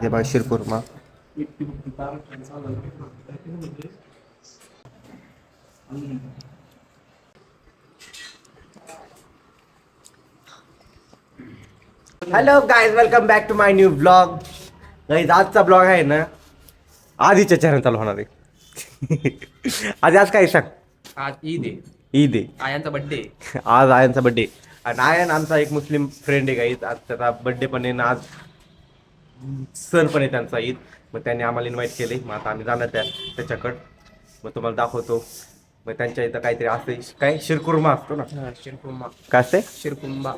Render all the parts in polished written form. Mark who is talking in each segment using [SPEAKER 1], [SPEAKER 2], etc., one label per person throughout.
[SPEAKER 1] इथे बघा sheer khurma. Hello guys, welcome back to my new blog. Guys आजचा ब्लॉग आहे ना आधीच्या चॅनल चालू होणार आहे. आज काय सांग.
[SPEAKER 2] आज ईद आहे.
[SPEAKER 1] ईद आहे,
[SPEAKER 2] आयांचा बर्थडे.
[SPEAKER 1] आज आयनचा बड्डे. आणि आयन आमचा एक मुस्लिम फ्रेंड आहे गाईज. आज त्याचा बड्डे पण आहे ना, आज सण पण आहे त्यांचा ईद. मग त्यांनी आम्हाला इन्व्हाइट केले. मग आता आम्ही जाणार त्याच्याकडं. मग तुम्हाला दाखवतो. मग त्यांच्या इथं काहीतरी असते, काय शिरकुर्मा असतो ना.
[SPEAKER 2] शिरकुंबा.
[SPEAKER 1] काय असते?
[SPEAKER 2] शिरकुंबा.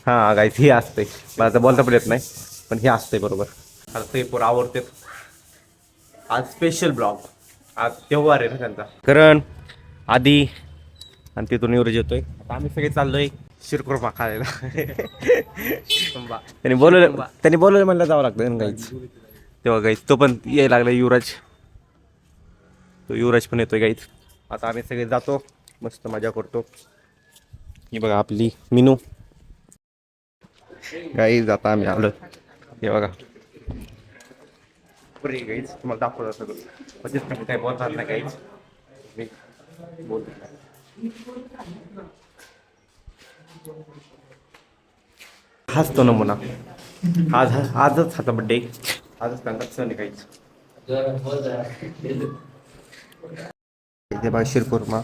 [SPEAKER 1] हा गाईज हे असते. मला तर बोलता पण येत नाही, पण हे असते बरोबर. आता ते पोरं आवडते. आज स्पेशल ब्लॉग. आज त्योहार आहे ना त्यांचा. करण आधी आणि तिथून युवराज येतोय. आता आम्ही सगळे चाललोय शिरकुर्मा खायला.
[SPEAKER 2] शिरकुंबा.
[SPEAKER 1] त्यांनी बोलवलं म्हणलं जावं लागतं ना गाईज. तेव्हा गाईज तो पण यायला लागला युवराज. तो युवराज पण येतोय गाईज. आता आम्ही सगळे जातो, मस्त मजा करतो. ही बघा आपली मिनू गाईज. आता आम्ही आलो. हे बघा पुरी गाईज, तुम्हाला दाखवतो सगळं. म्हणजे तुम्ही काय बोलणार नाही गाईज, मी बोलतो. हाच तो नमुना. आजच हाचा बड्डे. आजच त्यांचा सण आहे गाईज. इथे बघा शिरकुर्मा.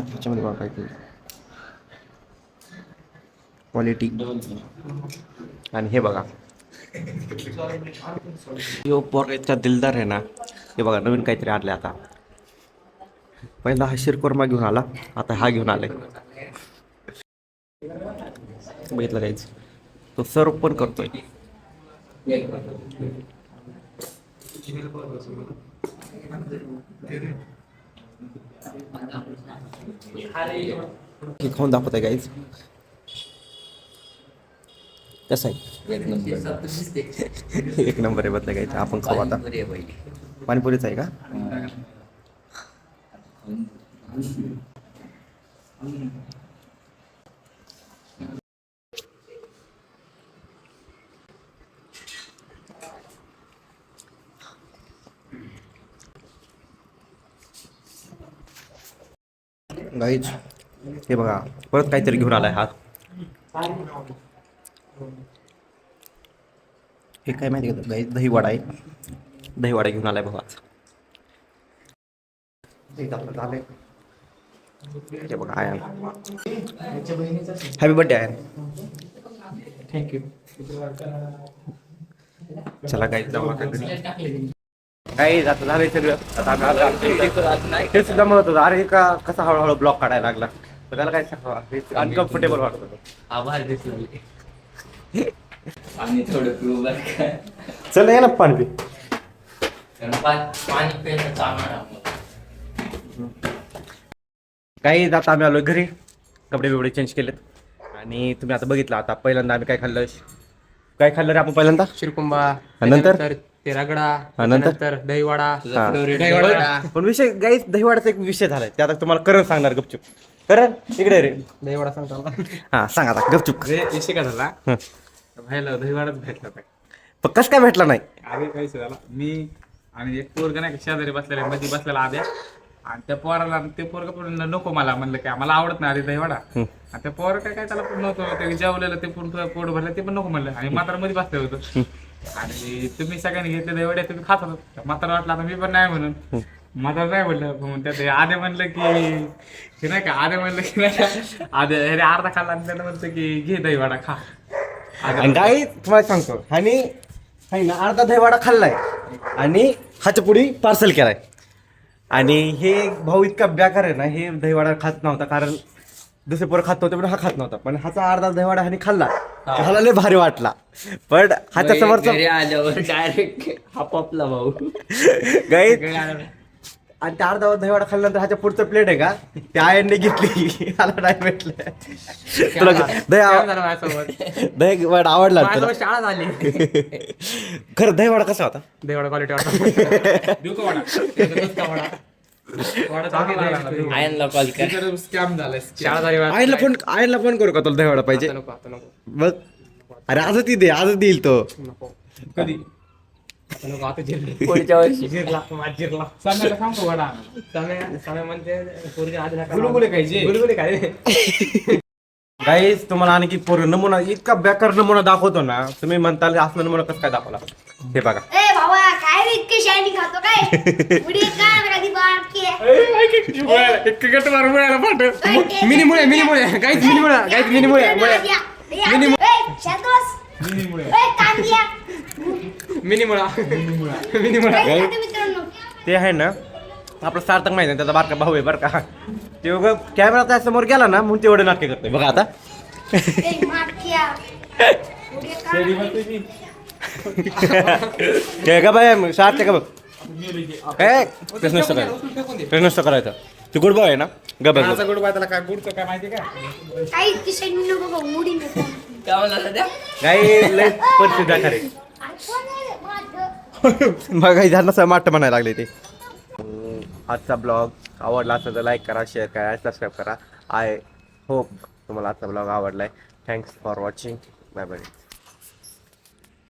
[SPEAKER 1] त्याच्यामध्ये बघा काय क्वालिटी. आणि हे बघा यो पोराचा दिलदार आहे ना. हे बघा नवीन काहीतरी आणले. आता पहिला हा शिरकुर्मा घेऊन आला, आता हा घेऊन आलाय. बघितलं जायचं. तो सर्व पण करतोय. खाऊन दाखवत आहे गाईज. कसं आहे? एक नंबर आहे बदला गायचं. आपण खाऊ आता. पाणीपुरीच आहे का? गाईज हे बघा परत काहीतरी घेऊन आलाय हा. हे काय माहिती का गाईज? दहीवडा आहे. दहीवडा घेऊन आलाय बघा. झालंय. हे बघा ion. Happy birthday ion.
[SPEAKER 2] Thank you.
[SPEAKER 1] चला गाईज जाऊ आता घरी. काही आता झालंय सगळं. ते सुद्धा म्हणत होतं अरे का कसा हळूहळू ब्लॉक काढायला लागला. तर त्याला काय सांगा, अनकम्फर्टेबल वाटत होतं.
[SPEAKER 2] आभार दिसले. पाणी थोडं पिऊ बर का.
[SPEAKER 1] चल ये ना पाणी पी.
[SPEAKER 2] पाणी प्यायचं चांगलं.
[SPEAKER 1] काही आता आम्ही आलोय घरी. कपडे बिपडे चेंज केलेत. आणि तुम्ही आता बघितलं. आता पहिल्यांदा आम्ही काय खाल्लं रे आपण पहिल्यांदा?
[SPEAKER 2] शिरकुंबा.
[SPEAKER 1] नंतर
[SPEAKER 2] ते रगडा.
[SPEAKER 1] नंतर
[SPEAKER 2] दहीवडा.
[SPEAKER 1] पण विषय गाईस दहीवडाचा एक विषय झालाय. ते आता तुम्हाला करण सांगणार गपचूप. करण इकडे रे.
[SPEAKER 2] दहीवडा सांगतो.
[SPEAKER 1] हा सांग आता गपचूप.
[SPEAKER 2] विषय काय झाला? भाईला दहीवडाच भेटला नाही.
[SPEAKER 1] पण कसं काय भेटला नाही?
[SPEAKER 2] आधी काय झाला, मी आणि एक पोरग नाही शेजारी बसलेला मध्ये बसलेला आद्या. आणि त्या पोराला ते पोरग पण नको मला म्हणलं की मला आवडत नाही आधी दहीवडा. आणि त्या पोर काय त्याला पण नव्हतं. ते जेवलेलं ते पण पोट भरलं ते पण नको म्हणलं. आणि मात्र मध्ये बसलं होतं. आणि तुम्ही सगळ्यांनी घेतले दहीवडे तुम्ही खात होता. मात्र वाटलं आता मी पण नाही म्हणून. मात्र नाही म्हणलं. त्यात आधे म्हणलं की नाही का, आधे म्हणलं की नाही का, आधे अर्धा खाल्ला. आणि त्याला म्हणतं की घे दहीवडा खा.
[SPEAKER 1] गाई तुम्हाला सांगतो आणि ना अर्धा दहीवडा खाल्लाय आणि हाच्या पुढी पार्सल केलाय. आणि हे भाऊ इतका बेकार आहे ना. हे दहीवडा खात नव्हता कारण दुसरे पोरं खात नव्हते पण हा खात नव्हता. पण हाचा अर्धा दहीवडा ह्याने खाल्ला. ह्याला लय भारी वाटला. पण हाच्या समोरचा
[SPEAKER 2] आल्यावर डायरेक्ट हापला भाऊ.
[SPEAKER 1] गाई आणि त्या अर्धा दहीवडा खाल्ल्यानंतर ह्याच्या पुढचं प्लेट आहे का त्या आयनने घेतली. मला नाही भेटलं. तुला दहीवडा आवडला?
[SPEAKER 2] शाळा झाली.
[SPEAKER 1] खरं दहीवडा कसा होता?
[SPEAKER 2] दहीवडा क्वालिटी
[SPEAKER 3] आयनला कॉल कर.
[SPEAKER 2] स्कॅम झालाय
[SPEAKER 3] शाळा झाली बा.
[SPEAKER 1] आईला फोन करू का तुला दहीवडा पाहिजे
[SPEAKER 3] नको आता नको
[SPEAKER 1] बघ अरे आजच दे आजच देईल तो
[SPEAKER 3] नको
[SPEAKER 2] कधी
[SPEAKER 3] आता नको आता जिरली. पुढच्या वर्षी
[SPEAKER 2] सांगायला सांगतो वडा
[SPEAKER 3] समय म्हणते पोरगी आधी नका.
[SPEAKER 2] गुलगुले खायचे.
[SPEAKER 3] गुलगुले काय
[SPEAKER 1] गाईज तुम्हाला आणखी पूर्ण नमुना इतका बेकार नमुना दाखवतो ना तुम्ही म्हणताल असला नमुना कसं काय दाखवला हे बघा
[SPEAKER 4] ए बाबा काय रे इतके शायनी खातो काय उडी काय कधी बारकी आहे
[SPEAKER 2] क्रिकेट मारून मिळाला पाठ
[SPEAKER 3] मिनीमुळे काहीच मिनीमुळे
[SPEAKER 4] मित्रांनो
[SPEAKER 1] ते आहे ना आपलं सार्थक माहिती आहे त्याचा बारका भाऊ आहे बरं का ते उगं कॅमेरा त्या समोर गेला ना म्हणून तेवढे नाटके करतोय बघा आता हे का बाय सार्थ का बघ काय प्रश्न करायचं करायचं तू गुड बॉय आहे ना ग बघ
[SPEAKER 2] माझा गुड बाय त्याला काय गुडचं काय माहिती का
[SPEAKER 4] काही इतकी शायनी नको का उडी नको
[SPEAKER 3] काय म्हणला सध्या
[SPEAKER 1] काही लय परिस्थिती बेकार आहे मग काही झालं माट म्हणायला लागले ते आजचा ब्लॉग आवडला असेल तर लाईक करा शेअर करा सबस्क्राईब करा आय होप तुम्हाला आजचा ब्लॉग आवडलाय thanks for watching bye bye